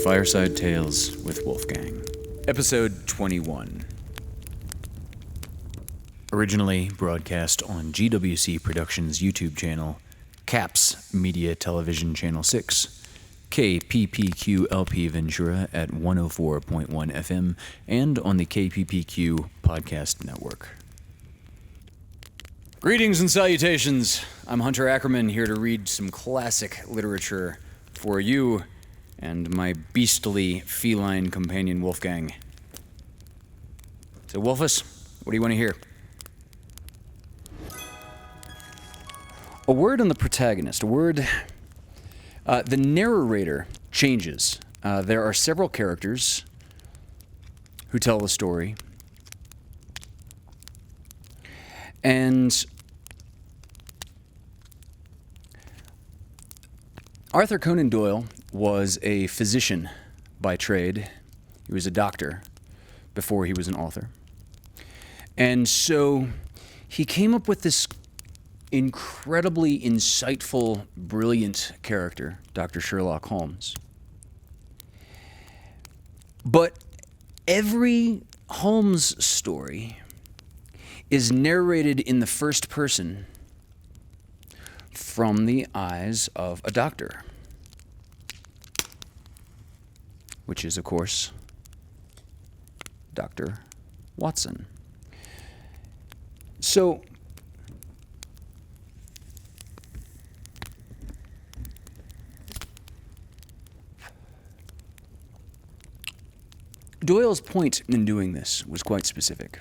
Fireside Tailes with Wolfgang. Episode 21. Originally broadcast on GWC Productions YouTube channel, CAPS Media Television Channel 6, KPPQ-LP Ventura at 104.1 FM, and on the KPPQ Podcast Network. Greetings and salutations. I'm Hunter Ackerman, here to read some classic literature for you and my beastly feline companion Wolfgang. So Wolfus, what do you want to hear? A word on the protagonist, the narrator changes. There are several characters who tell the story. And Arthur Conan Doyle was a physician by trade. He was a doctor before he was an author. And so he came up with this incredibly insightful, brilliant character, Dr. Sherlock Holmes. But every Holmes story is narrated in the first person from the eyes of a doctor, which is, of course, Dr. Watson. So, Doyle's point in doing this was quite specific.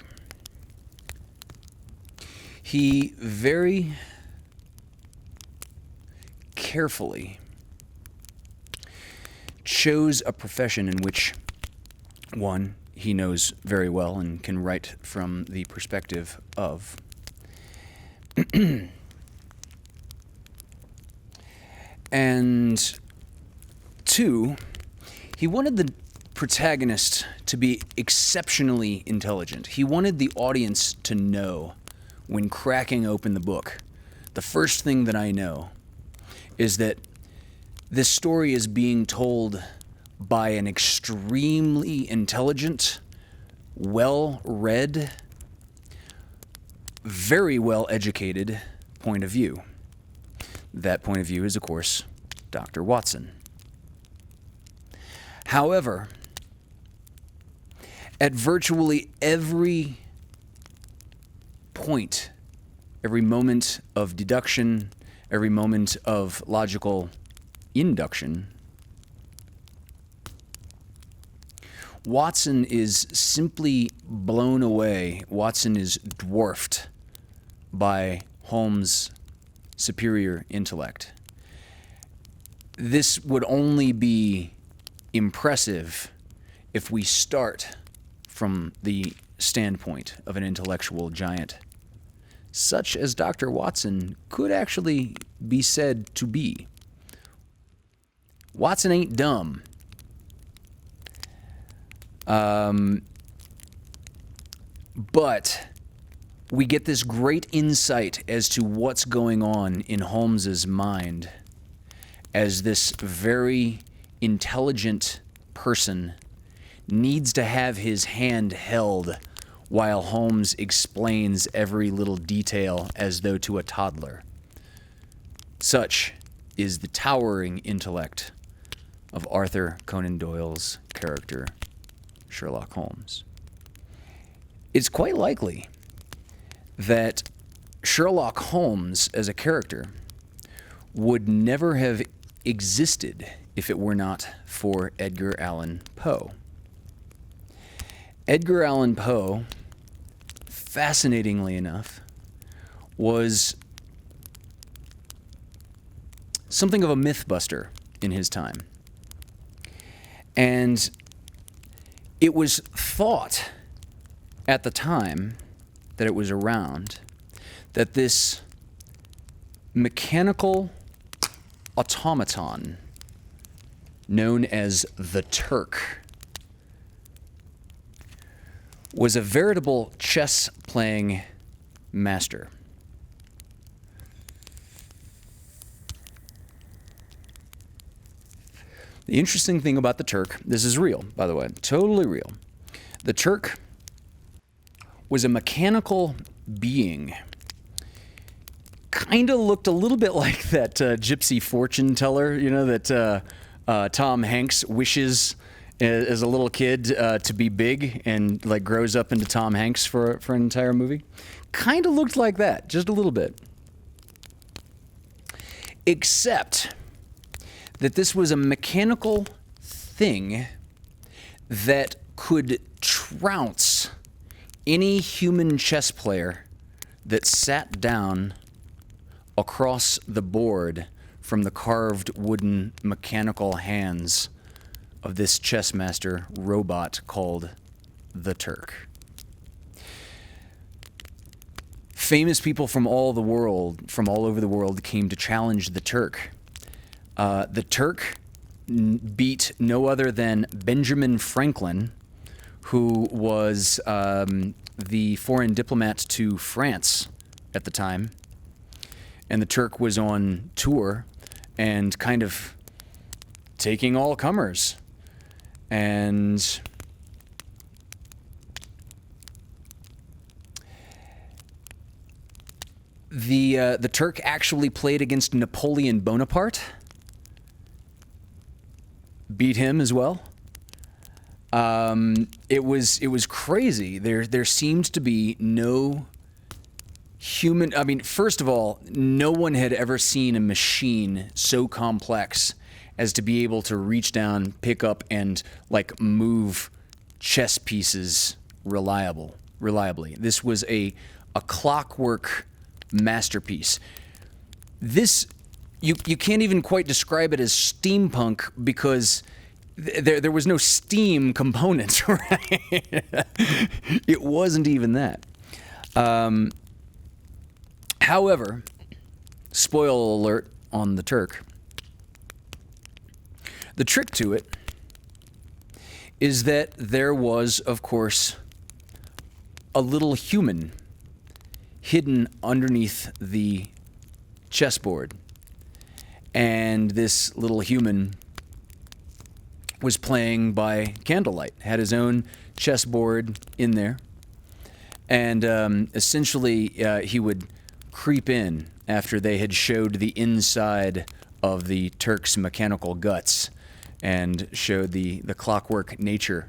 He very carefully chose a profession in which, one, he knows very well and can write from the perspective of, and two, he wanted the protagonist to be exceptionally intelligent. He wanted the audience to know, when cracking open the book, the first thing that I know is that this story is being told by an extremely intelligent, well-read, very well-educated point of view. That point of view is, of course, Dr. Watson. However, at virtually every point, every moment of deduction, every moment of logical induction, Watson is simply blown away. Watson is dwarfed by Holmes' superior intellect. This would only be impressive if we start from the standpoint of an intellectual giant, such as Dr. Watson could actually be said to be. Watson ain't dumb. But we get this great insight as to what's going on in Holmes's mind as this very intelligent person needs to have his hand held while Holmes explains every little detail as though to a toddler. Such is the towering intellect of Arthur Conan Doyle's character, Sherlock Holmes. It's quite likely that Sherlock Holmes as a character would never have existed if it were not for Edgar Allan Poe. Edgar Allan Poe, fascinatingly enough, was something of a mythbuster in his time. And it was thought at the time that it was around that this mechanical automaton known as the Turk was a veritable chess-playing master. The interesting thing about the Turk, this is real, by the way, totally real. The Turk was a mechanical being. Kind of looked a little bit like that gypsy fortune teller, that Tom Hanks wishes as a little kid to be big and like grows up into Tom Hanks for an entire movie. Kind of looked like that, just a little bit. Except that this was a mechanical thing that could trounce any human chess player that sat down across the board from the carved wooden mechanical hands of this chess master robot called the Turk. Famous people from all over the world came to challenge the Turk. The Turk beat no other than Benjamin Franklin, who was the foreign diplomat to France at the time. And the Turk was on tour and kind of taking all comers. And the Turk actually played against Napoleon Bonaparte, beat him as well. It was crazy. There seemed to be no human. I mean, first of all, no one had ever seen a machine so complex as to be able to reach down, pick up, and like move chess pieces reliably. This was a clockwork masterpiece. This you can't even quite describe it as steampunk because there was no steam component, right? It wasn't even that. However, spoiler alert on the Turk. The trick to it is that there was, of course, a little human hidden underneath the chessboard. And this little human was playing by candlelight, had his own chessboard in there. And essentially, he would creep in after they had showed the inside of the Turk's mechanical guts and showed the clockwork nature.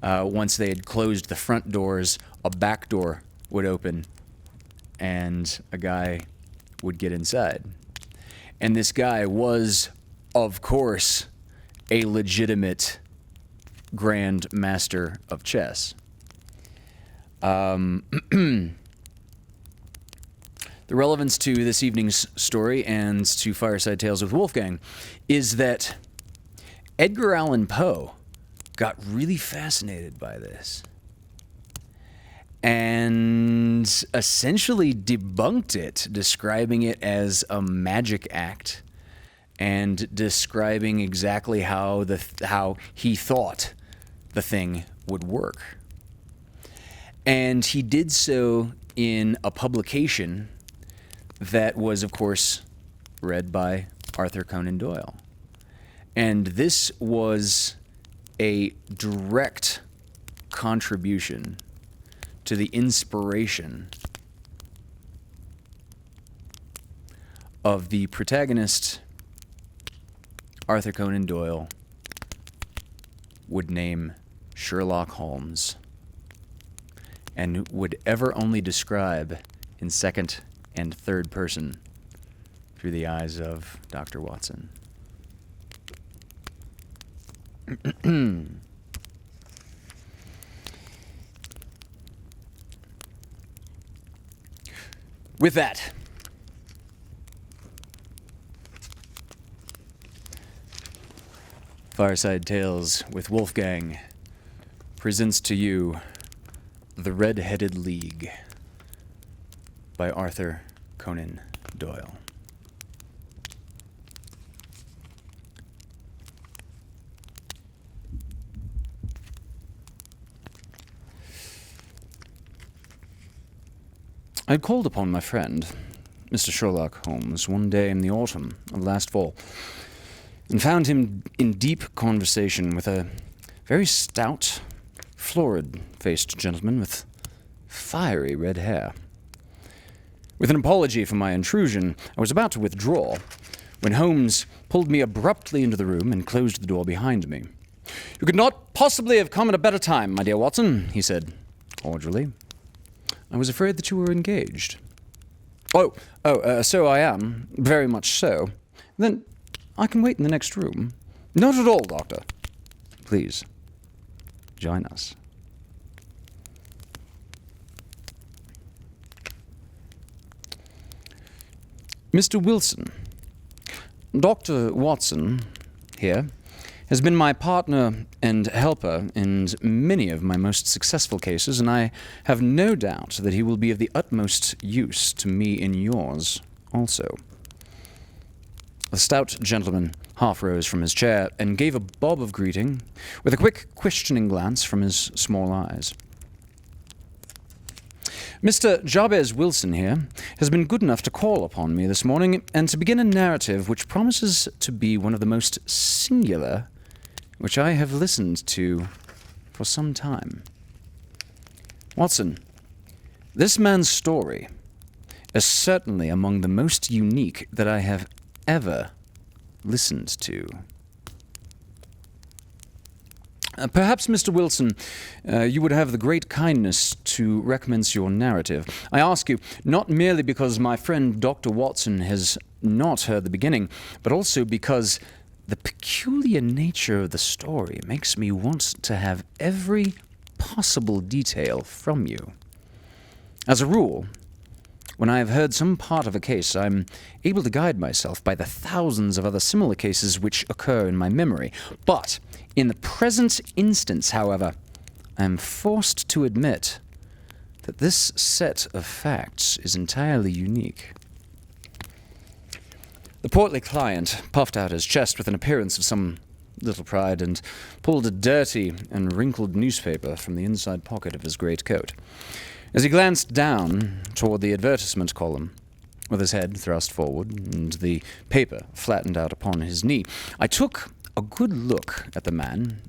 Once they had closed the front doors, a back door would open and a guy would get inside. And this guy was, of course, a legitimate grand master of chess. The relevance to this evening's story and to Fireside Tales with Wolfgang is that Edgar Allan Poe got really fascinated by this and essentially debunked it, describing it as a magic act and describing exactly how he thought the thing would work. And he did so in a publication that was, of course, read by Arthur Conan Doyle. And this was a direct contribution to the inspiration of the protagonist Arthur Conan Doyle would name Sherlock Holmes and would ever only describe in second and third person through the eyes of Dr. Watson. With that, Fireside Tales with Wolfgang presents to you The Red-Headed League by Arthur Conan Doyle. I had called upon my friend, Mr. Sherlock Holmes, one day in the autumn of last fall, and found him in deep conversation with a very stout, florid-faced gentleman with fiery red hair. With an apology for my intrusion, I was about to withdraw when Holmes pulled me abruptly into the room and closed the door behind me. "You could not possibly have come at a better time, my dear Watson," he said cordially. "I was afraid that you were engaged." So I am, very much so. Then I can wait in the next room." "Not at all, Doctor. Please, join us." Mr. Wilson, Dr. Watson, here, has been my partner and helper in many of my most successful cases, and I have no doubt that he will be of the utmost use to me in yours also. The stout gentleman half rose from his chair and gave a bob of greeting, with a quick, questioning glance from his small eyes. "Mr. Jabez Wilson here has been good enough to call upon me this morning and to begin a narrative which promises to be one of the most singular which I have listened to for some time. Watson, this man's story is certainly among the most unique that I have ever listened to. Perhaps, Mr. Wilson, you would have the great kindness to recommence your narrative. I ask you, not merely because my friend Dr. Watson has not heard the beginning, but also because the peculiar nature of the story makes me want to have every possible detail from you. As a rule, when I have heard some part of a case, I'm able to guide myself by the thousands of other similar cases which occur in my memory. But in the present instance, however, I am forced to admit that this set of facts is entirely unique." The portly client puffed out his chest with an appearance of some little pride and pulled a dirty and wrinkled newspaper from the inside pocket of his great coat. As he glanced down toward the advertisement column, with his head thrust forward and the paper flattened out upon his knee, I took a good look at the man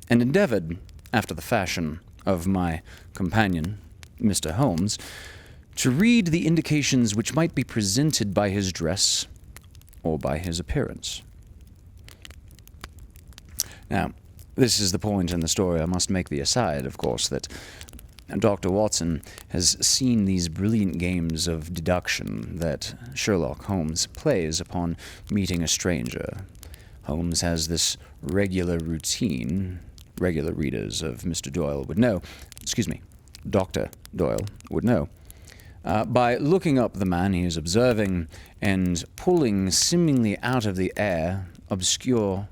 and endeavored, after the fashion of my companion, Mr. Holmes, to read the indications which might be presented by his dress or by his appearance. Now, this is the point in the story. I must make the aside, of course, that Dr. Watson has seen these brilliant games of deduction that Sherlock Holmes plays upon meeting a stranger. Holmes has this regular routine. Regular readers of Mr. Doyle would know, Dr. Doyle would know, by looking up the man he is observing and pulling seemingly out of the air obscure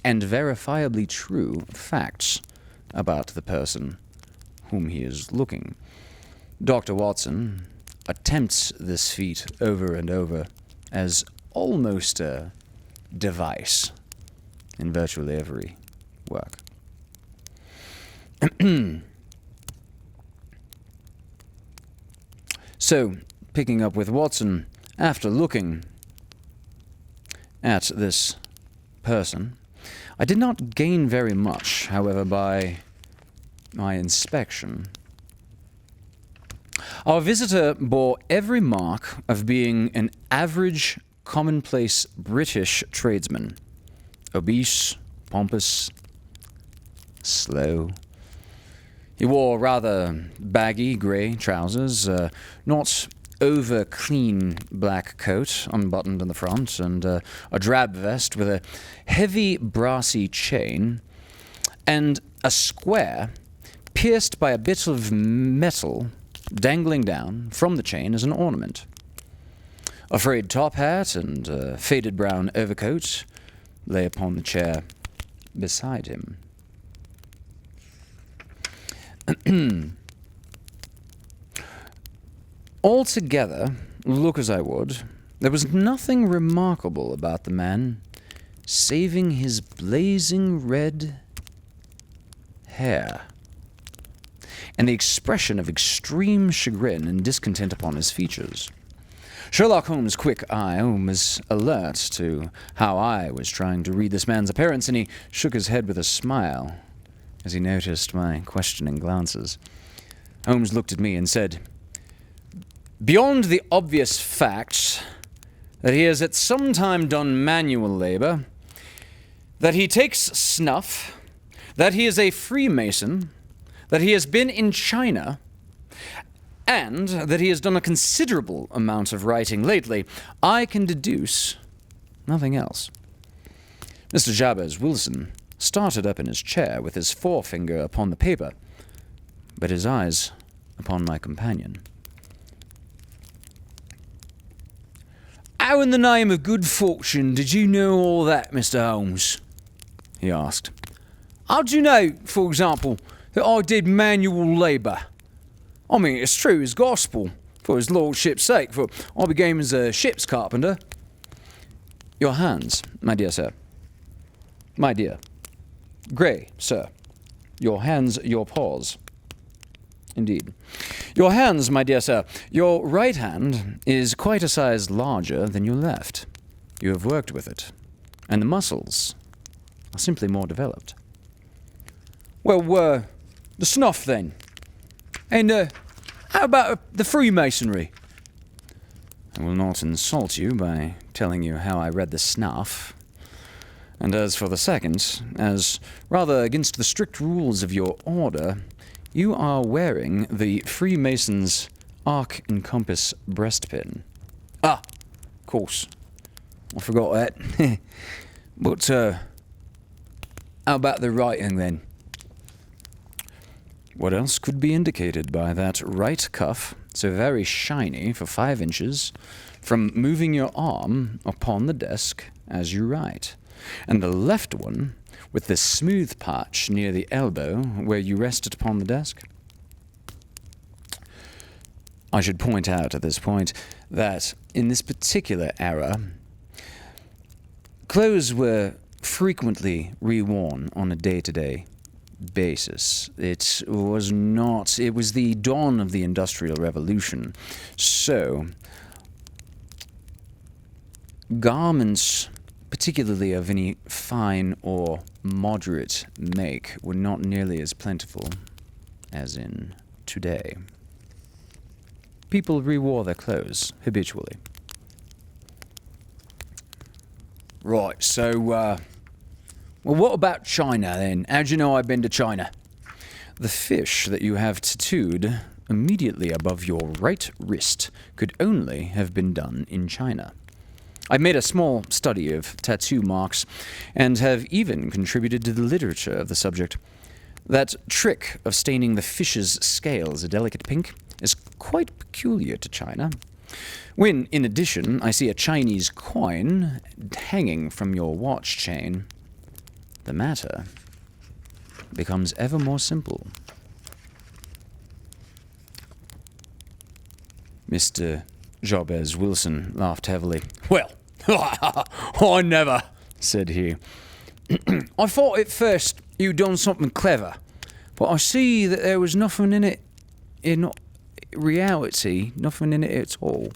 and verifiably true facts about the person whom he is looking. Dr. Watson attempts this feat over and over as almost a device in virtually every work. So, picking up with Watson, after looking at this person, I did not gain very much, however, by my inspection. Our visitor bore every mark of being an average, commonplace British tradesman. Obese, pompous, slow. He wore rather baggy grey trousers, not over-clean black coat unbuttoned in the front, and a drab vest with a heavy brassy chain, and a square pierced by a bit of metal dangling down from the chain as an ornament. A frayed top hat and a faded brown overcoat lay upon the chair beside him. Altogether, look as I would, there was nothing remarkable about the man, saving his blazing red hair and the expression of extreme chagrin and discontent upon his features. Sherlock Holmes' quick eye was alert to how I was trying to read this man's appearance, and he shook his head with a smile as he noticed my questioning glances. Holmes looked at me and said, "Beyond the obvious fact that he has at some time done manual labor, that he takes snuff, that he is a Freemason, that he has been in China, and that he has done a considerable amount of writing lately, I can deduce nothing else." Mr. Jabez Wilson started up in his chair with his forefinger upon the paper, but his eyes upon my companion. "How in the name of good fortune did you know all that, Mr. Holmes?" he asked. "How do you know, for example, that I did manual labour? I mean, it's true as gospel, for his lordship's sake, for I began as a ship's carpenter." "Your hands, my dear sir." "My dear. Grey, sir. Your hands, your paws." "Indeed. Your hands, my dear sir. Your right hand is quite a size larger than your left. You have worked with it, and the muscles are simply more developed." "Well, the snuff then. And how about the Freemasonry?" "I will not insult you by telling you how I read the snuff. And as for the second, as rather against the strict rules of your order, you are wearing the Freemason's arc and compass breastpin." "Ah, of course. I forgot that. But how about the writing then?" "What else could be indicated by that right cuff, so very shiny for 5 inches, from moving your arm upon the desk as you write, and the left one with the smooth patch near the elbow where you rested upon the desk?" I should point out at this point that in this particular era, clothes were frequently reworn on a day-to-day basis. It was the dawn of the Industrial Revolution. So, garments, particularly of any fine or moderate make, were not nearly as plentiful as in today. People rewore their clothes habitually. "Right, so, well, what about China, then? How'd you know I've been to China?" "The fish that you have tattooed immediately above your right wrist could only have been done in China. I made a small study of tattoo marks, and have even contributed to the literature of the subject. That trick of staining the fish's scales a delicate pink is quite peculiar to China. When, in addition, I see a Chinese coin hanging from your watch chain, the matter becomes ever more simple." Mr. Jabez Wilson laughed heavily. "Well, I never," said he. "I thought at first you'd done something clever, but I see that there was nothing in it, in reality, nothing in it at all."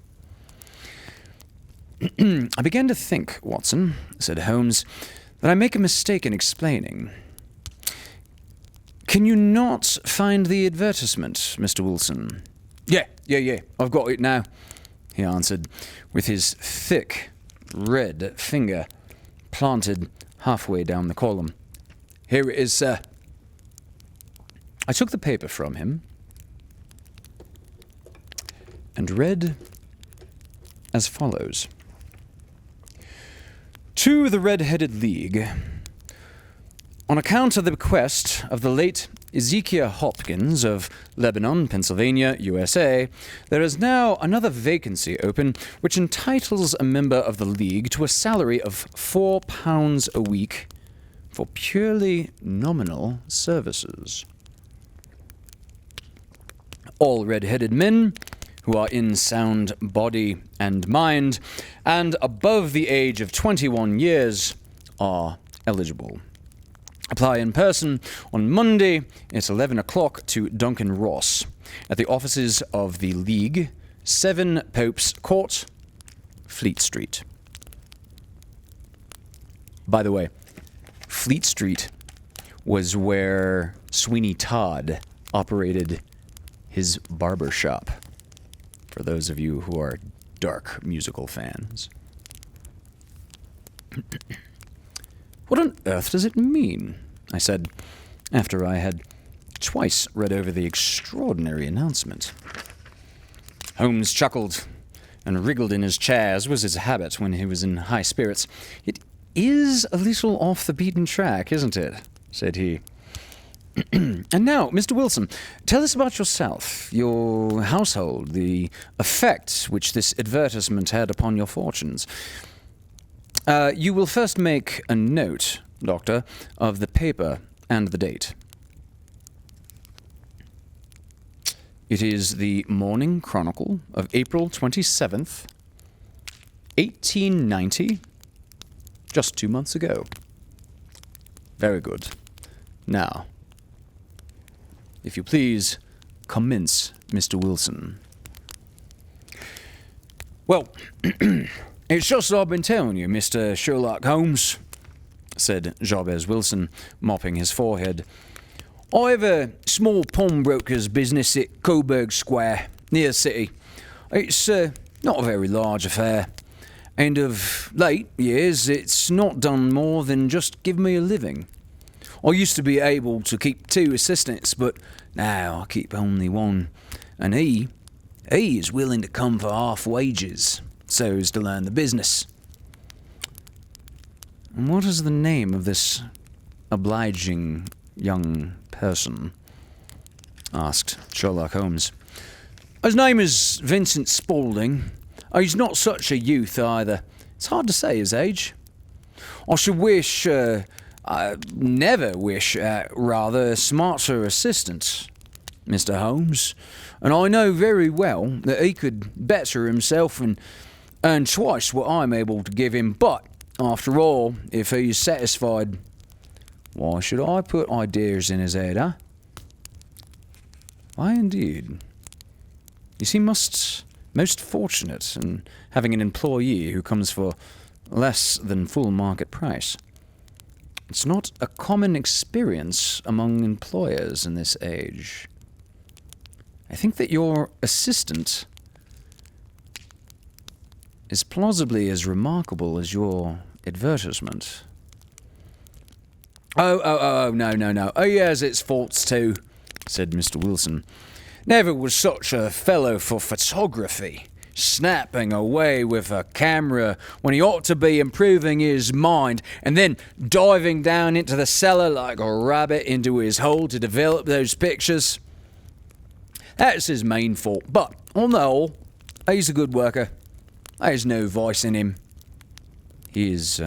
"I began to think, Watson," said Holmes, "that I make a mistake in explaining. Can you not find the advertisement, Mr. Wilson?" Yeah, I've got it now," he answered, with his thick, red finger planted halfway down the column. "Here it is, sir." I took the paper from him and read as follows. "To the Red-Headed League. On account of the bequest of the late Ezekiel Hopkins of Lebanon, Pennsylvania, USA, there is now another vacancy open which entitles a member of the League to a salary of £4 a week for purely nominal services. All red-headed men who are in sound body and mind and above the age of 21 years are eligible. Apply in person on Monday at 11 o'clock to Duncan Ross at the offices of the League, 7 Pope's Court, Fleet Street. By the way, Fleet Street was where Sweeney Todd operated his barber shop, for those of you who are dark musical fans. What on earth does it mean? I said, after I had twice read over the extraordinary announcement. Holmes chuckled and wriggled in his chair, as was his habit when he was in high spirits. It is a little off the beaten track, isn't it? Said he. And now, Mr. Wilson, tell us about yourself, your household, the effect which this advertisement had upon your fortunes. You will first make a note, Doctor, of the paper and the date. It is the Morning Chronicle of April 27th, 1890, just 2 months ago. Very good. Now, if you please, commence, Mr. Wilson. Well, it's just as I've been telling you, Mr. Sherlock Holmes, said Jabez Wilson, mopping his forehead. I have a small pawnbroker's business at Coburg Square, near the city. It's not a very large affair, and of late years it's not done more than just give me a living. I used to be able to keep 2 assistants, but now I keep only 1, and he is willing to come for half wages, so as to learn the business. And what is the name of this obliging young person? Asked Sherlock Holmes. His name is Vincent Spaulding. He's not such a youth either. It's hard to say his age. I should wish, I never wish at rather a smarter assistant, Mr. Holmes, and I know very well that he could better himself and earn twice what I'm able to give him, but after all, if he's satisfied, why should I put ideas in his head, huh? Why indeed? You seem most fortunate in having an employee who comes for less than full market price. It's not a common experience among employers in this age. I think that your assistant is plausibly as remarkable as your advertisement. Oh, no. He has its faults too, said Mr. Wilson. Never was such a fellow for photography, snapping away with a camera when he ought to be improving his mind, and then diving down into the cellar like a rabbit into his hole to develop those pictures. That's his main fault, but on the whole, he's a good worker. There's no vice in him. He is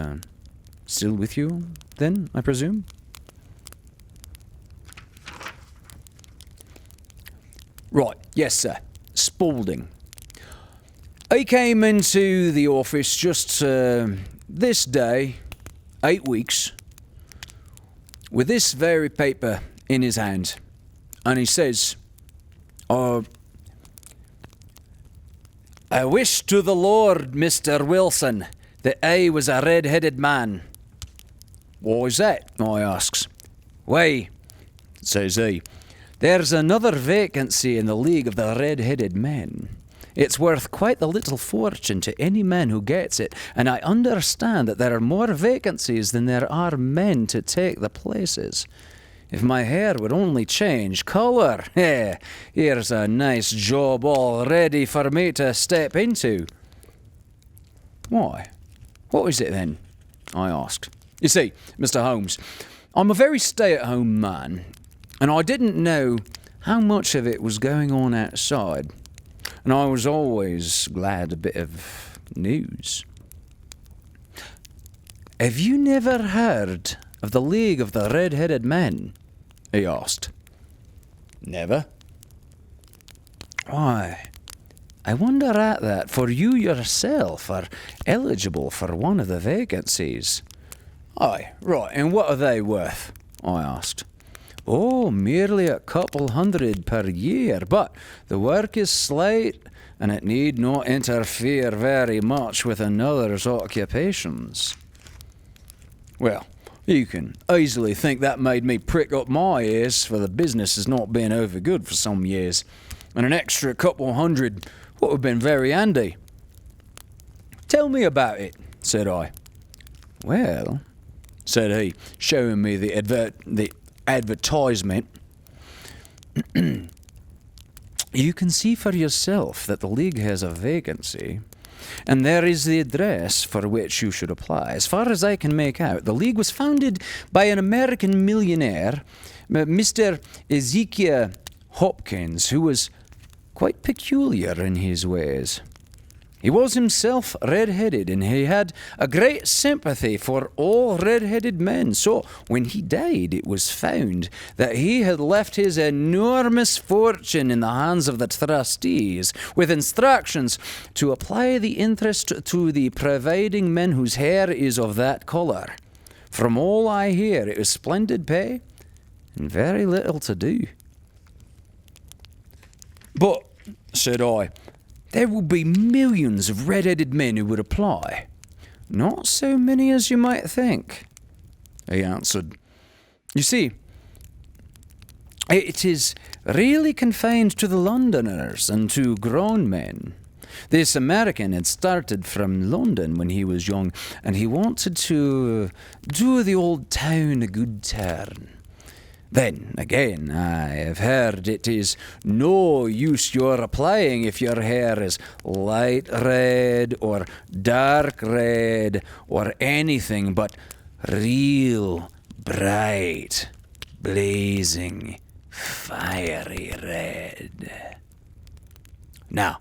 still with you, then, I presume? Right, yes, sir. Spaulding. He came into the office just this day, 8 weeks, with this very paper in his hand, and he says, I wish to the Lord, Mr. Wilson, that I was a red-headed man. Why is that? I asks. Why, says he, there's another vacancy in the League of the Red-Headed Men. It's worth quite a little fortune to any man who gets it, and I understand that there are more vacancies than there are men to take the places. If my hair would only change colour, here's a nice job all ready for me to step into. Why? What is it then? I asked. You see, Mr. Holmes, I'm a very stay-at-home man, and I didn't know how much of it was going on outside, and I was always glad a bit of news. Have you never heard of the League of the Red-Headed Men? He asked. Never. Why, I wonder at that, for you yourself are eligible for one of the vacancies. Aye, right, and what are they worth? I asked. Oh, merely a couple hundred per year, but the work is slight and it need not interfere very much with another's occupations. Well, you can easily think that made me prick up my ears, for the business has not been over good for some years, and an extra couple hundred would have been very handy. Tell me about it, said I. Well, said he, showing me the advertisement. You can see for yourself that the League has a vacancy, and there is the address for which you should apply. As far as I can make out, the League was founded by an American millionaire, Mr. Ezekiel Hopkins, who was quite peculiar in his ways. He was himself red-headed, and he had a great sympathy for all red-headed men. So, when he died, it was found that he had left his enormous fortune in the hands of the trustees, with instructions to apply the interest to the providing men whose hair is of that colour. From all I hear, it was splendid pay and very little to do. But, said I, there will be millions of red-headed men who would apply. Not so many as you might think, he answered. You see, it is really confined to the Londoners and to grown men. This American had started from London when he was young, and he wanted to do the old town a good turn. Then, again, I have heard it is no use your applying if your hair is light red or dark red or anything but real bright, blazing, fiery red. Now,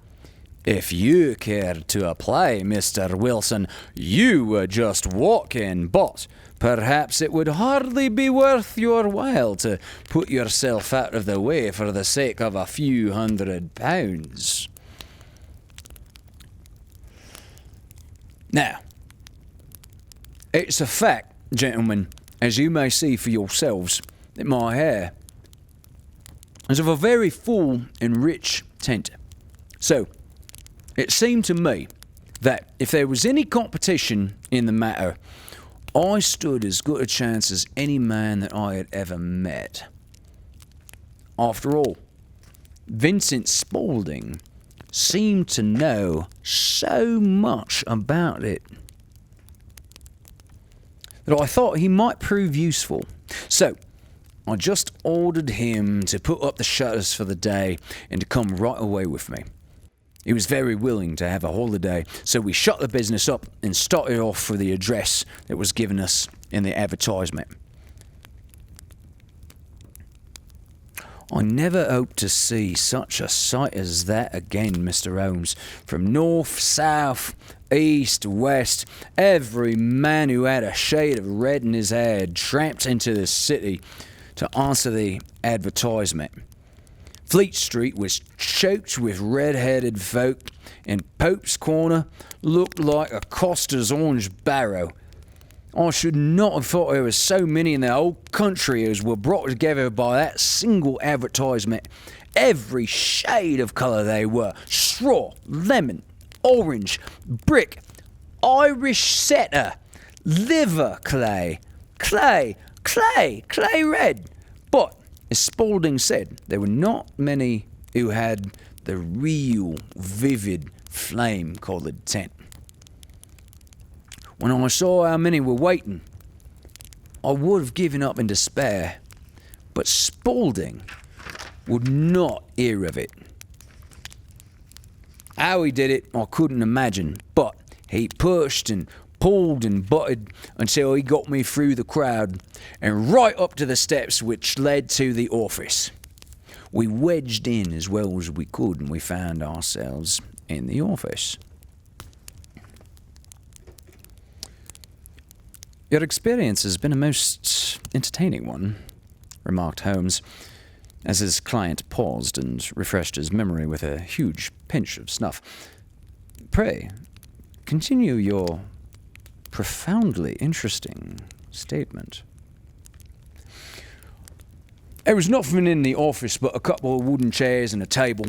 if you cared to apply, Mr. Wilson, you would just walk in, but perhaps it would hardly be worth your while to put yourself out of the way for the sake of a few £100. Now, it's a fact, gentlemen, as you may see for yourselves, that my hair is of a very full and rich tint. So, it seemed to me that if there was any competition in the matter, I stood as good a chance as any man that I had ever met. After all, Vincent Spaulding seemed to know so much about it that I thought he might prove useful. So, I just ordered him to put up the shutters for the day and to come right away with me. He was very willing to have a holiday, so we shut the business up and started off for the address that was given us in the advertisement. I never hoped to see such a sight as that again, Mr. Holmes. From north, south, east, west, every man who had a shade of red in his hair had tramped into the city to answer the advertisement. Fleet Street was choked with red-headed folk, and Pope's Corner looked like a coster's orange barrow. I should not have thought there were so many in the whole country as were brought together by that single advertisement. Every shade of colour they were: straw, lemon, orange, brick, Irish setter, liver clay, clay red. But as Spaulding said, there were not many who had the real, vivid, flame-coloured tint. When I saw how many were waiting, I would have given up in despair, but Spaulding would not hear of it. How he did it, I couldn't imagine, but he pushed and pulled and butted until he got me through the crowd and right up to the steps which led to the office. We wedged in as well as we could, and we found ourselves in the office. Your experience has been a most entertaining one, remarked Holmes, as his client paused and refreshed his memory with a huge pinch of snuff. Pray, continue your profoundly interesting statement. There was nothing in the office but a couple of wooden chairs and a table,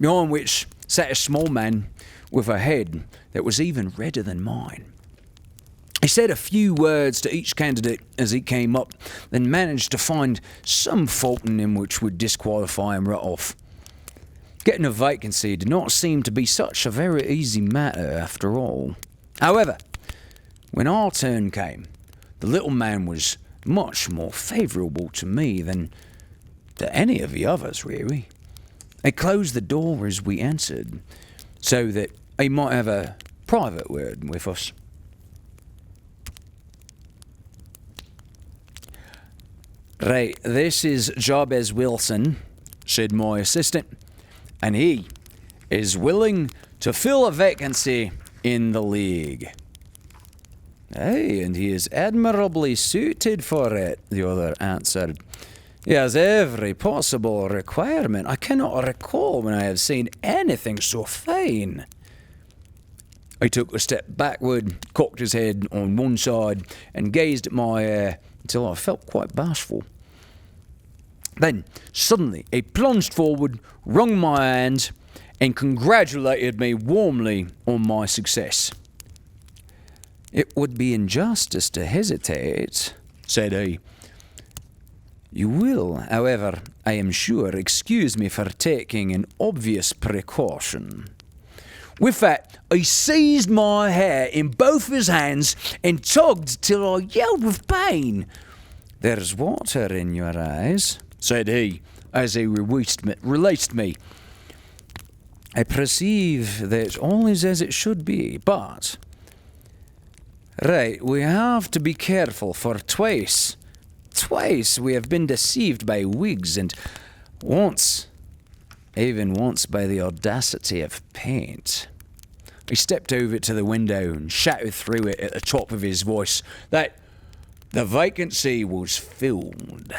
behind which sat a small man with a head that was even redder than mine. He said a few words to each candidate as he came up, then managed to find some fault in him which would disqualify him right off. Getting a vacancy did not seem to be such a very easy matter after all. However, when our turn came, the little man was much more favourable to me than to any of the others, really. He closed the door as we entered, so that he might have a private word with us. Right, this is Jabez Wilson, said my assistant, and he is willing to fill a vacancy in the league. Aye, and he is admirably suited for it, the other answered. He has every possible requirement. I cannot recall when I have seen anything so fine. He took a step backward, cocked his head on one side, and gazed at my hair until I felt quite bashful. Then, suddenly, he plunged forward, wrung my hand, and congratulated me warmly on my success. It would be injustice to hesitate, said he. You will, however, I am sure, excuse me for taking an obvious precaution. With that, he seized my hair in both his hands and tugged till I yelled with pain. There's water in your eyes, said he, as he released me. I perceive that all is as it should be, but... Right, we have to be careful, for twice we have been deceived by Whigs, and even once by the audacity of paint. He stepped over to the window and shouted through it at the top of his voice that the vacancy was filled.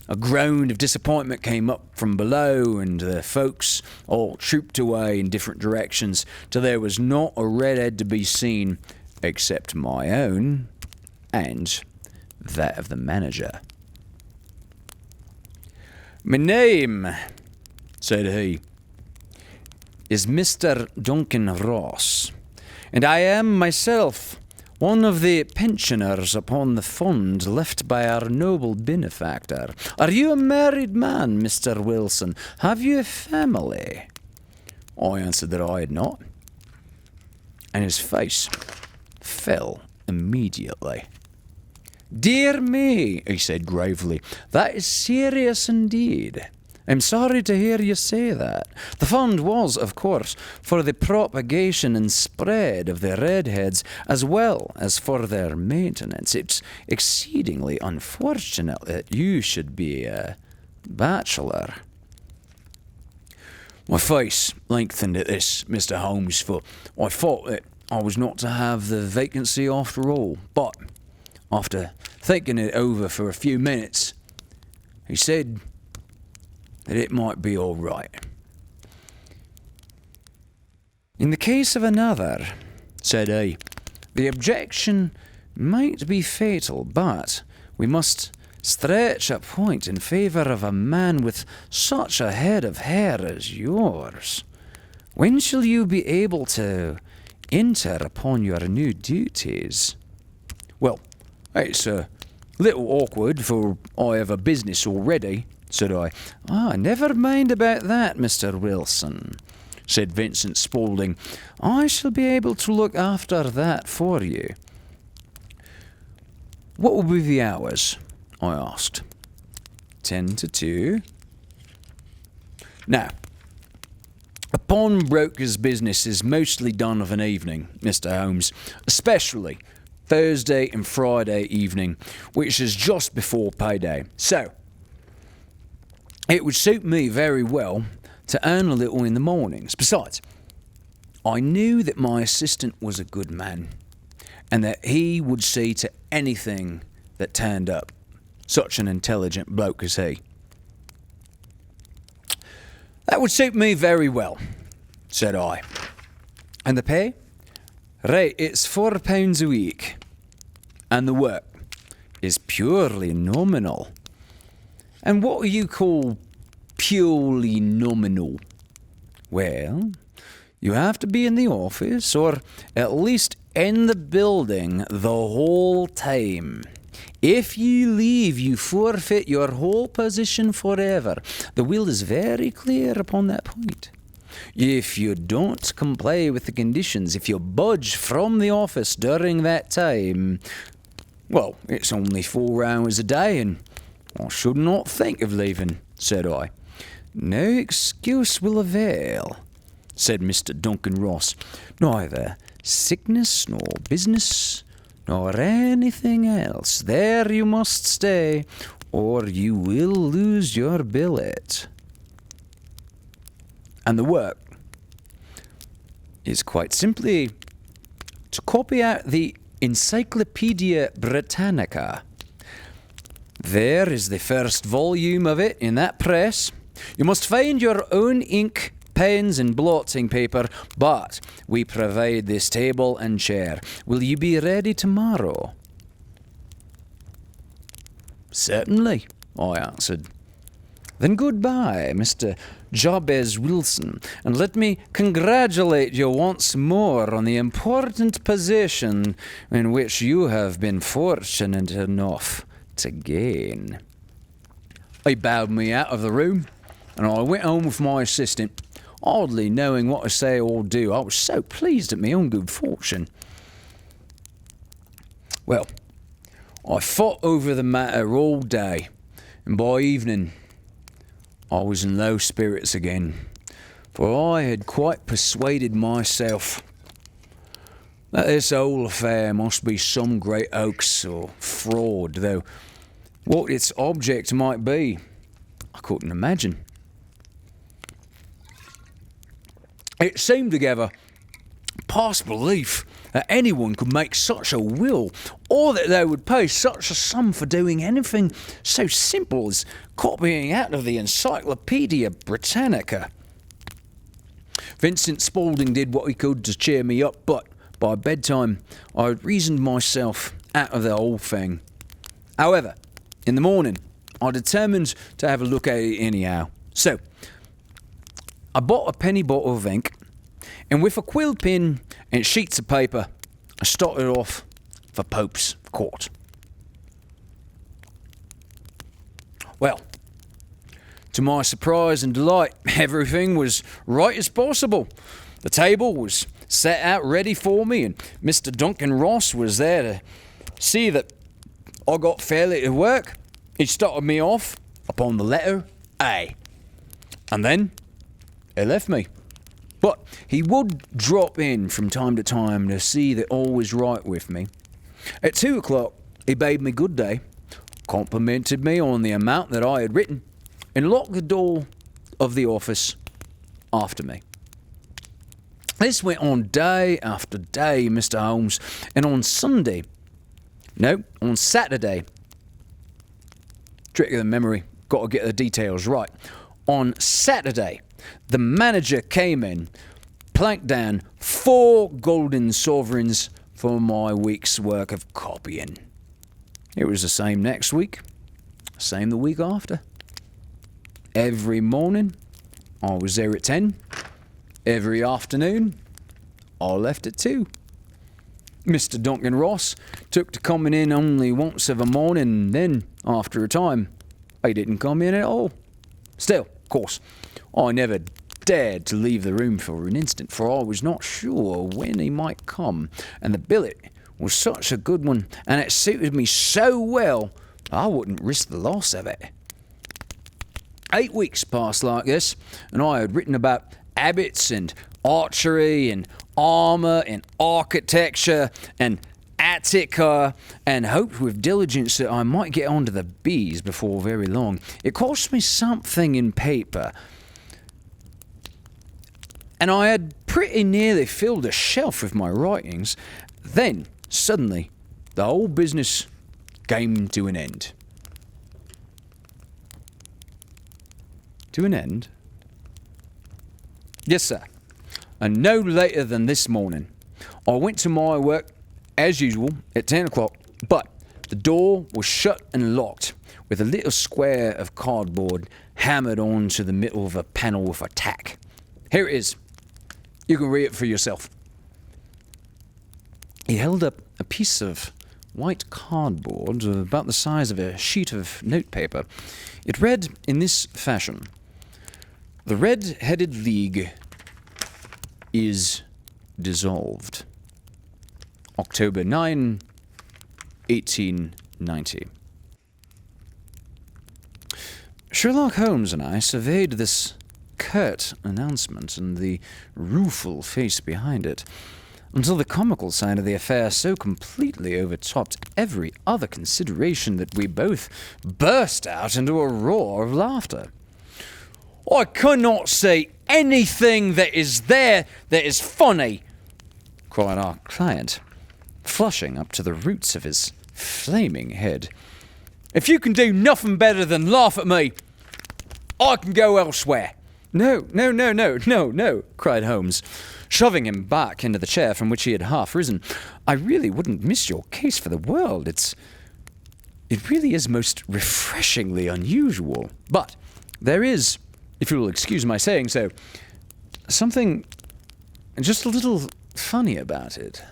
A groan of disappointment came up from below, and the folks all trooped away in different directions till there was not a redhead to be seen except my own and that of the manager. My name, said he, is Mr. Duncan Ross, and I am myself one of the pensioners upon the fund left by our noble benefactor. Are you a married man, Mr. Wilson? Have you a family? I answered that I had not, and his face fell immediately. Dear me, he said gravely, that is serious indeed. I'm sorry to hear you say that. The fund was, of course, for the propagation and spread of the redheads, as well as for their maintenance. It's exceedingly unfortunate that you should be a bachelor. My face lengthened at this, Mr. Holmes, for I thought that I was not to have the vacancy after all. But, after thinking it over for a few minutes, he said that it might be all right. In the case of another, said he, the objection might be fatal, but we must stretch a point in favour of a man with such a head of hair as yours. When shall you be able to enter upon your new duties? Well, it's a little awkward, for I have a business already, said I. Never mind about that, Mr. Wilson, said Vincent Spaulding. I shall be able to look after that for you. What will be the hours? I asked. 10 to 2. Now, a pawnbroker's business is mostly done of an evening, Mr. Holmes, especially Thursday and Friday evening, which is just before payday. So, it would suit me very well to earn a little in the mornings. Besides, I knew that my assistant was a good man, and that he would see to anything that turned up. Such an intelligent bloke as he. That would suit me very well, said I. And the pay? Right, it's £4 a week. And the work is purely nominal. And what do you call purely nominal? Well, you have to be in the office, or at least in the building, the whole time. If you leave, you forfeit your whole position forever. The will is very clear upon that point. If you don't comply with the conditions, if you budge from the office during that time, well, it's only 4 hours a day, and I should not think of leaving, said I. No excuse will avail, said Mr. Duncan Ross. Neither sickness nor business nor anything else. There you must stay, or you will lose your billet. And the work is quite simply to copy out the Encyclopedia Britannica. There is the first volume of it in that press. You must find your own ink, pens and blotting paper, but we provide this table and chair. Will you be ready tomorrow? Certainly, I answered. Then goodbye, Mr. Jabez Wilson, and let me congratulate you once more on the important position in which you have been fortunate enough to gain. He bowed me out of the room, and I went home with my assistant, hardly knowing what to say or do. I was so pleased at my own good fortune. Well, I fought over the matter all day, and by evening I was in low spirits again, for I had quite persuaded myself that this whole affair must be some great hoax or fraud, though what its object might be, I couldn't imagine. It seemed together past belief that anyone could make such a will, or that they would pay such a sum for doing anything so simple as copying out of the Encyclopedia Britannica. Vincent Spaulding did what he could to cheer me up, but by bedtime I had reasoned myself out of the whole thing. However, in the morning I determined to have a look at it anyhow. So, I bought a penny bottle of ink, and with a quill pen and sheets of paper, I started off for Pope's Court. Well, to my surprise and delight, everything was right as possible. The table was set out ready for me, and Mr. Duncan Ross was there to see that I got fairly to work. He started me off upon the letter A, and then he left me. But he would drop in from time to time to see that all was right with me. At 2 o'clock, he bade me good day, complimented me on the amount that I had written, and locked the door of the office after me. This went on day after day, Mr. Holmes, and on Saturday, trick of the memory, got to get the details right. On Saturday, the manager came in, planked down 4 golden sovereigns for my week's work of copying. It was the same next week, same the week after. Every morning, I was there at 10. Every afternoon, I left at 2. Mr. Duncan Ross took to coming in only once of a morning, then, after a time, he didn't come in at all. Still, of course, I never dared to leave the room for an instant, for I was not sure when he might come, and the billet was such a good one, and it suited me so well, I wouldn't risk the loss of it. 8 weeks passed like this, and I had written about habits and archery and armour and architecture and Attica, and hoped with diligence that I might get onto the bees before very long. It cost me something in paper, and I had pretty nearly filled a shelf with my writings. Then, suddenly, the whole business came to an end. To an end? Yes, sir. And no later than this morning. I went to my work, as usual, at 10 o'clock, but the door was shut and locked, with a little square of cardboard hammered onto the middle of a panel with a tack. Here it is. You can read it for yourself. He held up a piece of white cardboard about the size of a sheet of notepaper. It read in this fashion: "The Red-Headed League is dissolved. October 9, 1890. Sherlock Holmes and I surveyed this curt announcement and the rueful face behind it, until the comical side of the affair so completely overtopped every other consideration that we both burst out into a roar of laughter. "I cannot see anything that is there that is funny," cried our client, flushing up to the roots of his flaming head. "If you can do nothing better than laugh at me, I can go elsewhere." No, cried Holmes, shoving him back into the chair from which he had half risen. "I really wouldn't miss your case for the world. It really is most refreshingly unusual. But there is, if you will excuse my saying so, something just a little funny about it."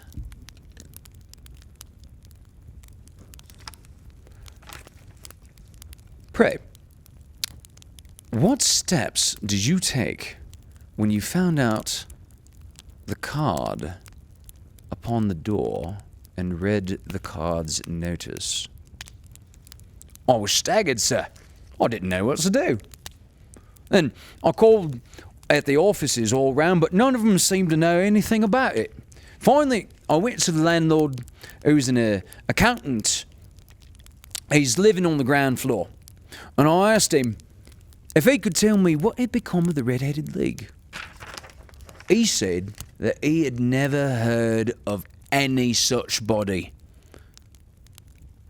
"Pray, what steps did you take when you found out the card upon the door and read the card's notice?" "I was staggered, sir. I didn't know what to do. Then I called at the offices all round, but none of them seemed to know anything about it. Finally, I went to the landlord, who's an accountant. He's living on the ground floor, and I asked him if he could tell me what had become of the Red-Headed League. He said that he had never heard of any such body.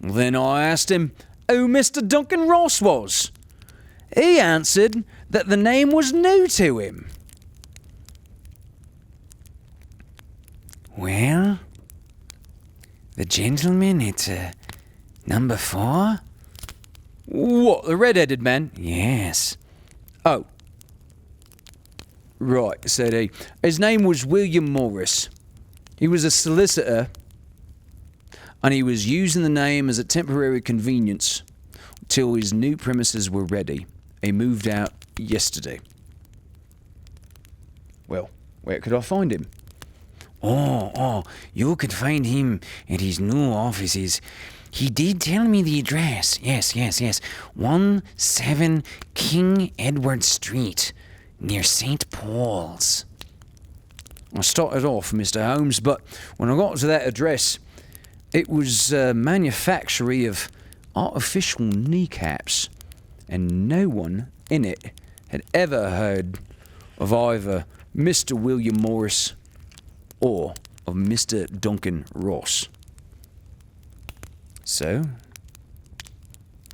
Then I asked him who Mr. Duncan Ross was. He answered that the name was new to him." "Well, the gentleman at number 4? "What, the red-headed man?" "Yes." "Oh. Right," said he. "His name was William Morris. He was a solicitor, and he was using the name as a temporary convenience till his new premises were ready. He moved out yesterday." "Well, where could I find him?" Oh, you could find him at his new offices. He did tell me the address. Yes. 17 King Edward Street, near St. Paul's." I started off, Mr. Holmes, but when I got to that address, it was a manufactory of artificial kneecaps, and no one in it had ever heard of either Mr. William Morris or of Mr. Duncan Ross. "So,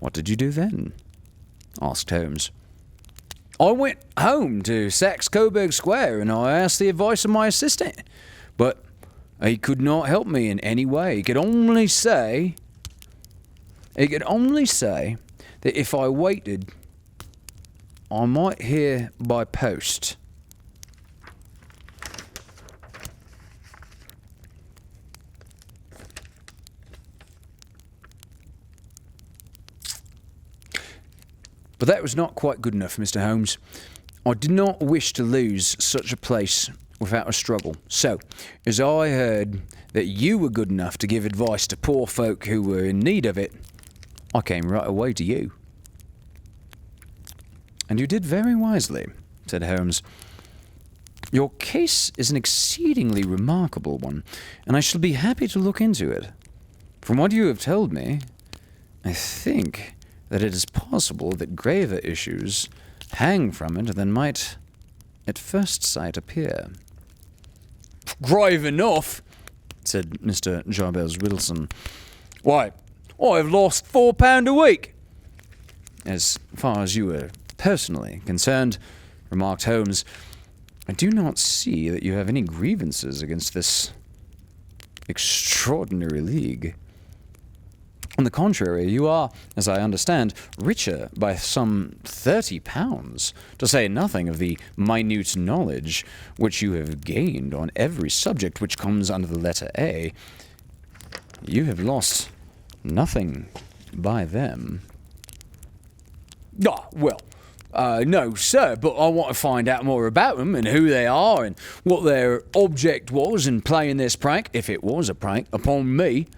what did you do then?" asked Holmes. "I went home to Saxe-Coburg Square and I asked the advice of my assistant, but he could not help me in any way. He could only say that if I waited, I might hear by post." But that was not quite good enough, Mr. Holmes. I did not wish to lose such a place without a struggle. So, as I heard that you were good enough to give advice to poor folk who were in need of it, I came right away to you." "And you did very wisely," said Holmes. "Your case is an exceedingly remarkable one, and I shall be happy to look into it. From what you have told me, I think that it is possible that graver issues hang from it than might at first sight appear." "Grave enough," said Mr. Jabez Wilson. "Why, I have lost £4 a week." "As far as you are personally concerned," remarked Holmes, "I do not see that you have any grievances against this extraordinary league." On the contrary, you are, as I understand, richer by some £30, to say nothing of the minute knowledge which you have gained on every subject which comes under the letter A. You have lost nothing by them. No, sir, but I want to find out more about them and who they are and what their object was in playing this prank, if it was a prank, upon me.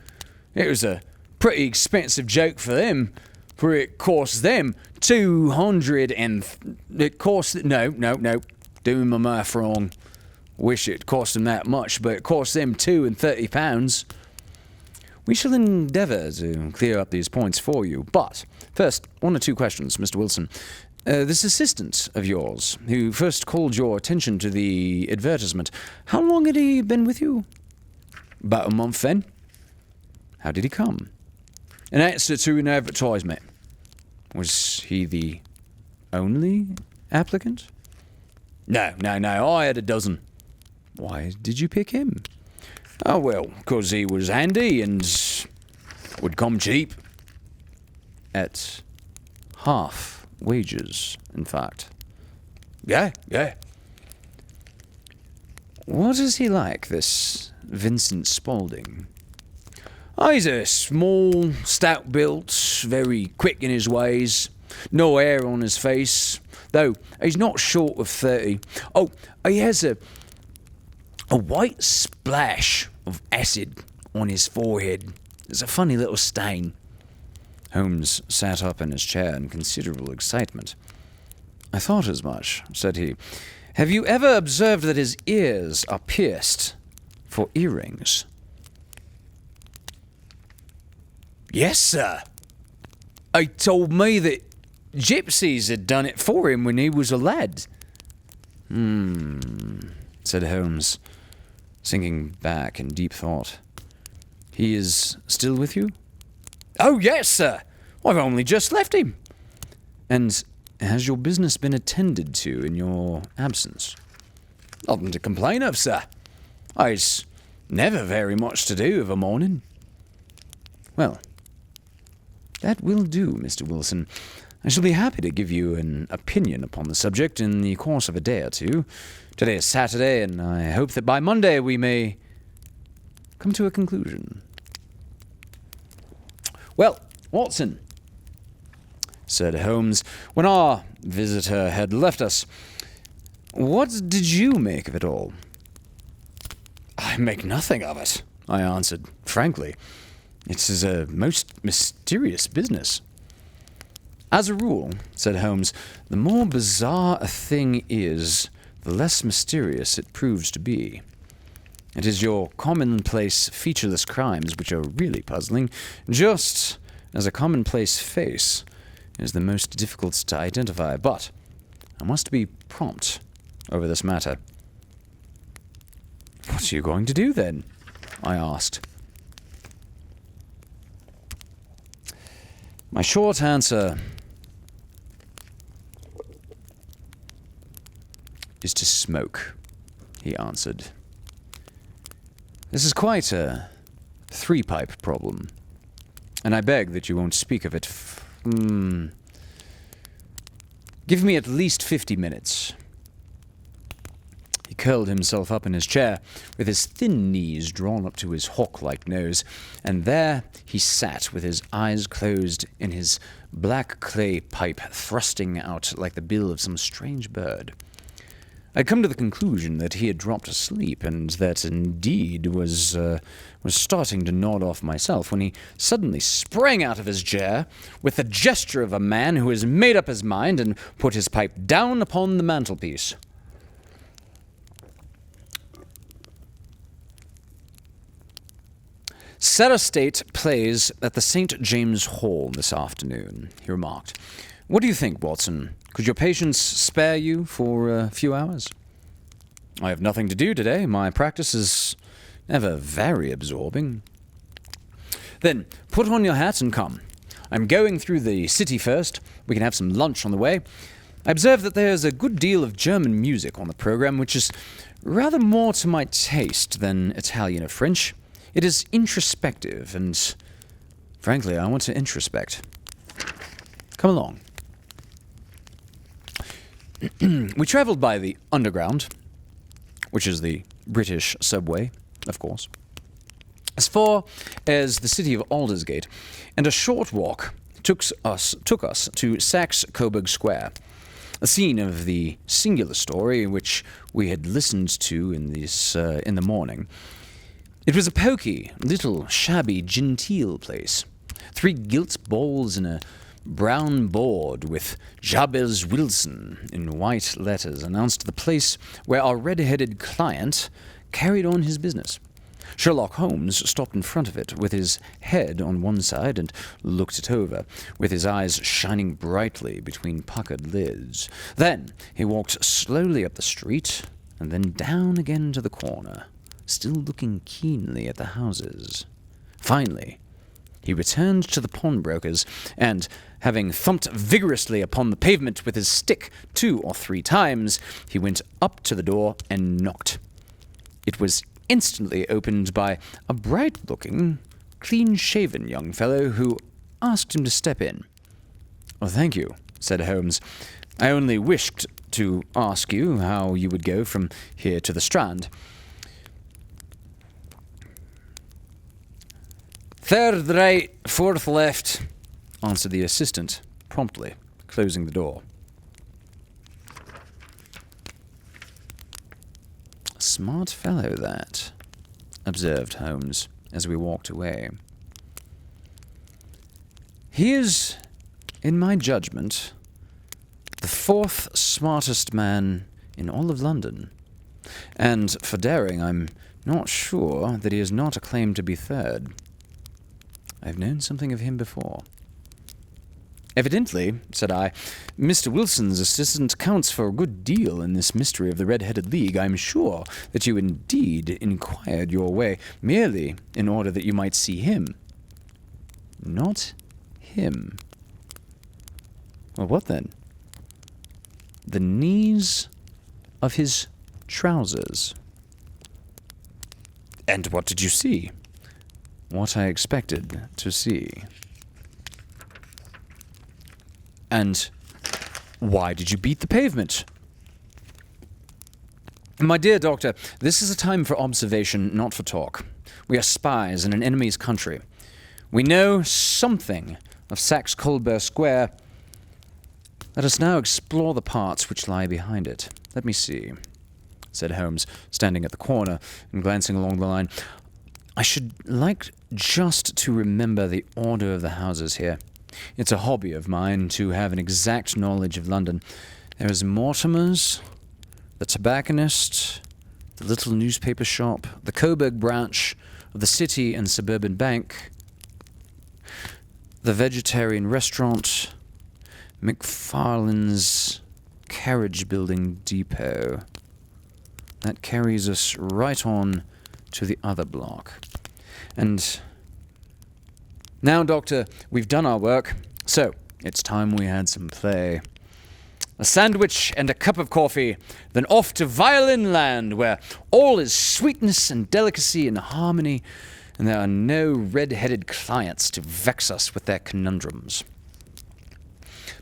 It was a pretty expensive joke for them, for it cost them 200 and... It cost... No, doing my math wrong. Wish it cost them that much, but it cost them £32. We shall endeavour to clear up these points for you, but first, one or two questions, Mr. Wilson. This assistant of yours, who first called your attention to the advertisement, how long had he been with you? About a month then. How did he come? In answer to an advertisement. Was he the only applicant? No, I had a dozen. Why did you pick him? Oh, well, because he was handy and would come cheap. At half wages, in fact. Yeah. What is he like, this Vincent Spaulding? Oh, he's a small, stout-built, very quick in his ways, no hair on his face, though he's not short of 30. Oh, he has a white splash of acid on his forehead. There's a funny little stain. Holmes sat up in his chair in considerable excitement. I thought as much, said he. Have you ever observed that his ears are pierced for earrings? Yes, sir. He told me that gypsies had done it for him when he was a lad. Said Holmes, sinking back in deep thought. He is still with you? Oh, yes, sir. I've only just left him. And has your business been attended to in your absence? Nothing to complain of, sir. There's never very much to do of a morning. Well, that will do, Mr. Wilson. I shall be happy to give you an opinion upon the subject in the course of a day or two. Today is Saturday, and I hope that by Monday we may come to a conclusion. Well, Watson, said Holmes, when our visitor had left us, what did you make of it all? I make nothing of it, I answered, frankly. It is a most mysterious business. As a rule, said Holmes, the more bizarre a thing is, the less mysterious it proves to be. It is your commonplace, featureless crimes which are really puzzling, just as a commonplace face is the most difficult to identify. But I must be prompt over this matter. What are you going to do, then? I asked. My short answer is to smoke, he answered. This is quite a three-pipe problem, and I beg that you won't speak of it. Give me at least 50 minutes. He curled himself up in his chair, with his thin knees drawn up to his hawk-like nose, and there he sat with his eyes closed and his black clay pipe thrusting out like the bill of some strange bird. I'd come to the conclusion that he had dropped asleep, and that indeed was starting to nod off myself, when he suddenly sprang out of his chair with the gesture of a man who has made up his mind and put his pipe down upon the mantelpiece. Sarah State plays at the St. James Hall this afternoon, he remarked. What do you think, Watson? Could your patients spare you for a few hours? I have nothing to do today. My practice is never very absorbing. Then put on your hat and come. I'm going through the city first. We can have some lunch on the way. I observe that there's a good deal of German music on the program, which is rather more to my taste than Italian or French. It is introspective and Frankly, I want to introspect. Come along. We traveled by the Underground, which is the British subway, of course, as far as the city of Aldersgate, and a short walk took us to Saxe Coburg Square, a scene of the singular story which we had listened to in the morning. It was a poky, little, shabby, genteel place. 3 gilt balls in a brown board with Jabez Wilson in white letters announced the place where our red-headed client carried on his business. Sherlock Holmes stopped in front of it with his head on one side and looked it over, with his eyes shining brightly between puckered lids. Then he walked slowly up the street and then down again to the corner, still looking keenly at the houses. Finally, he returned to the pawnbroker's and, having thumped vigorously upon the pavement with his stick 2 or 3 times, he went up to the door and knocked. It was instantly opened by a bright-looking, clean-shaven young fellow who asked him to step in. "Oh, thank you," said Holmes. "I only wished to ask you how you would go from here to the Strand." "Third right, fourth left," answered the assistant, promptly, closing the door. "Smart fellow, that," observed Holmes as we walked away. "He is, in my judgment, the 4th smartest man in all of London, and for daring I'm not sure that he has not a claim to be 3rd. I've known something of him before." "Evidently," said I, "Mr. Wilson's assistant counts for a good deal in this mystery of the Red-Headed League. I'm sure that you indeed inquired your way merely in order that you might see him." "Not him." "Well, what then?" "The knees of his trousers." "And what did you see?" "What I expected to see." "And why did you beat the pavement?" "My dear doctor, this is a time for observation, not for talk. We are spies in an enemy's country. We know something of Saxe Coburg Square. Let us now explore the parts which lie behind it. Let me see," said Holmes, standing at the corner and glancing along the line. "I should like just to remember the order of the houses here. It's a hobby of mine to have an exact knowledge of London. There is Mortimer's, the tobacconist, the little newspaper shop, the Coburg branch of the City and Suburban Bank, the vegetarian restaurant, McFarlane's carriage building depot. That carries us right on to the other block. And now, Doctor, we've done our work, so it's time we had some play. A sandwich and a cup of coffee, then off to Violin Land, where all is sweetness and delicacy and harmony, and there are no red-headed clients to vex us with their conundrums."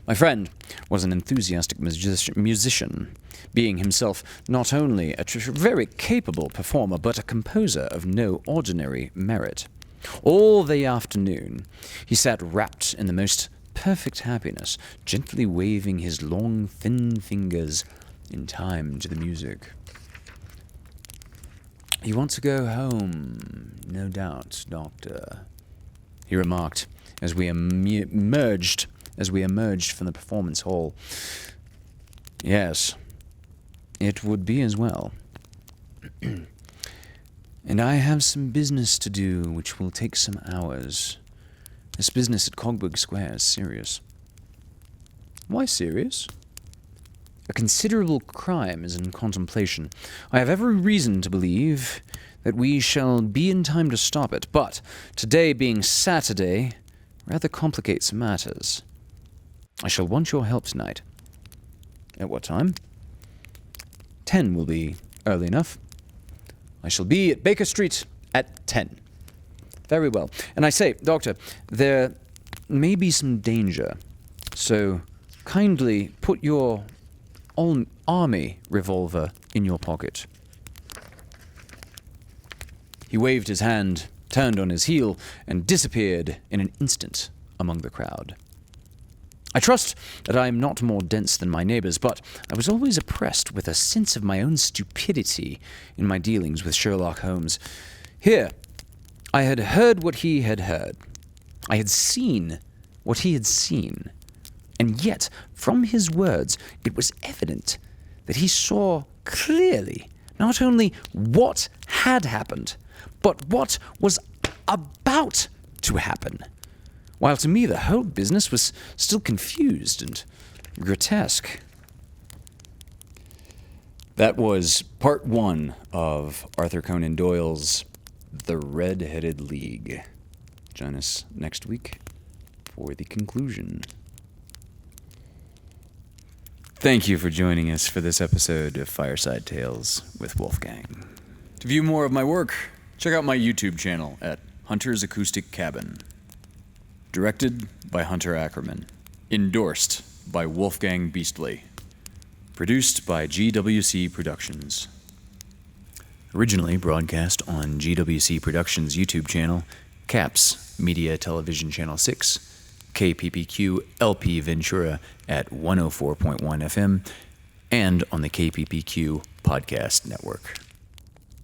My friend was an enthusiastic musician, being himself not only a very capable performer, but a composer of no ordinary merit. All the afternoon he sat wrapped in the most perfect happiness, gently waving his long, thin fingers in time to the music. "You want to go home, no doubt, Doctor," he remarked as we emerged from the performance hall. "Yes, it would be as well. And I have some business to do which will take some hours. This business at Coburg Square is serious." "Why serious?" "A considerable crime is in contemplation. I have every reason to believe that we shall be in time to stop it, but today being Saturday rather complicates matters. I shall want your help tonight." "At what time?" 10 will be early enough. "I shall be at Baker Street at 10. Very well. And I say, Doctor, there may be some danger, so kindly put your army revolver in your pocket. He waved his hand, turned on his heel, and disappeared in an instant among the crowd. I trust that I am not more dense than my neighbors, but I was always oppressed with a sense of my own stupidity in my dealings with Sherlock Holmes. Here, I had heard what he had heard. I had seen what he had seen. And yet, from his words, it was evident that he saw clearly not only what had happened, but what was about to happen. While to me the whole business was still confused and grotesque. That was part 1 of Arthur Conan Doyle's The Red-Headed League. Join us next week for the conclusion. Thank you for joining us for this episode of Fireside Tales with Wolfgang. To view more of my work, check out my YouTube channel at Hunter's Acoustic Cabin. Directed by Hunter Ackerman. Endorsed by Wolfgang Beastly. Produced by GWC Productions. Originally broadcast on GWC Productions' YouTube channel, CAPS Media Television Channel 6, KPPQ LP Ventura at 104.1 FM, and on the KPPQ Podcast Network.